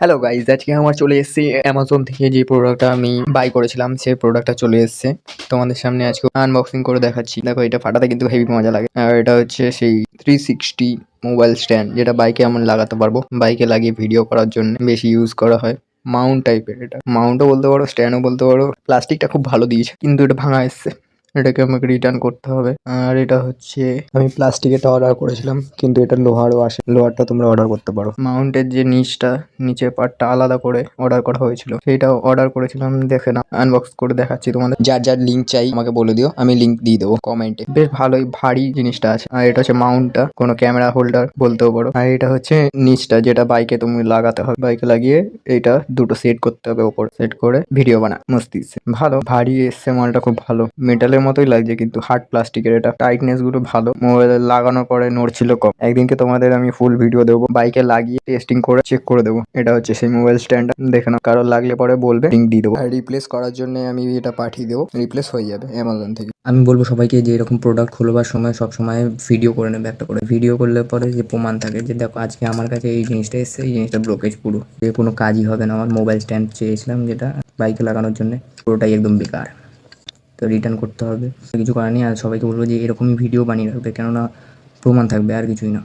Hello guys, আজকে আমার চলে এসেছে অ্যামাজন থেকে যে প্রোডাক্টটা আমি বাই করেছিলাম সেই প্রোডাক্টটা চলে এসেছে। তোমাদের সামনে আজকে আনবক্সিং করে দেখাচ্ছি। দেখো, এটা ফাটাতে কিন্তু হেভি মজা লাগে। আর এটা হচ্ছে সেই 360 মোবাইল স্ট্যান্ড, যেটা বাইকে আমরা লাগাতে পারবো। বাইকে লাগিয়ে ভিডিও করার জন্য বেশি ইউজ করা হয়। মাউন্ট টাইপের, এটা মাউন্টও বলতে পারো, স্ট্যান্ডও বলতে পারো। প্লাস্টিকটা খুব ভালো দিয়েছে, কিন্তু এটা ভাঙা এসছে। এটাকে আমাকে রিটার্ন করতে হবে। আর এটা হচ্ছে, আমি প্লাস্টিকেরটা অর্ডার করেছিলাম, কিন্তু এটা লোহারও আসে। লোহারটা তোমরা অর্ডার করতে পারো। মাউন্টের যে নিচের পার্টটা আলাদা করে অর্ডার করা হয়েছিল, সেইটাও অর্ডার করেছিলাম। দেখে না, আনবক্স করে দেখাচ্ছি তোমাদের। যার যার লিঙ্ক চাই আমাকে বলে দিও, আমি লিঙ্ক দিয়ে দেবো কমেন্টে। বেশ ভালোই ভারী জিনিসটা আছে। আর এটা হচ্ছে মাউন্টটা, কোনো ক্যামেরা হোল্ডার বলতেও পারো। আর এটা হচ্ছে নিচটা, যেটা বাইকে তুমি লাগাতে হবে। বাইকে লাগিয়ে এইটা দুটো সেট করতে হবে, ওপর সেট করে ভিডিও বানা। মস্তি এসছে, ভালো ভারী এসছে মালটা, খুব ভালো। মেটালের মতোই লাগছে, কিন্তু হার্ড প্লাস্টিকের। এটা টাইটনেস গুলো ভালো। মোবাইলে লাগানোর পরে নড়ছিল কম। একদিনকে তোমাদের আমি ফুল ভিডিও দেবো, বাইকে লাগিয়ে টেস্টিং করে চেক করে দেবো। এটা হচ্ছে সেই মোবাইল স্ট্যান্ড, দেখে নাও। কারো লাগলে পরে বলবে, লিঙ্ক দিয়ে দেবো। আর রিপ্লেস করার জন্য আমি এটা পাঠিয়ে দেবো, রিপ্লেস হয়ে যাবে অ্যামাজন থেকে। আমি বলবো সবাইকে যে এরকম প্রোডাক্ট খোলবার সময় সব সময় ভিডিও করে নেবে। একটা করে ভিডিও করলে পরে যে প্রমাণ থাকে যে দেখো আজকে আমার কাছে এই জিনিসটা এসছে, এই জিনিসটা ব্লকেজ পুরো, যে কোনো কাজই হবে না। আমার মোবাইল স্ট্যান্ড চেয়েছিলাম যেটা বাইকে লাগানোর জন্য, পুরোটাই একদম বেকার। তো রিটার্ন করতে হবে, কিছু করার নেই। আর সবাইকে বলবো যে এরকমই ভিডিও বানিয়ে রাখবে, কেননা প্রমাণ থাকবে, আর কিছুই না।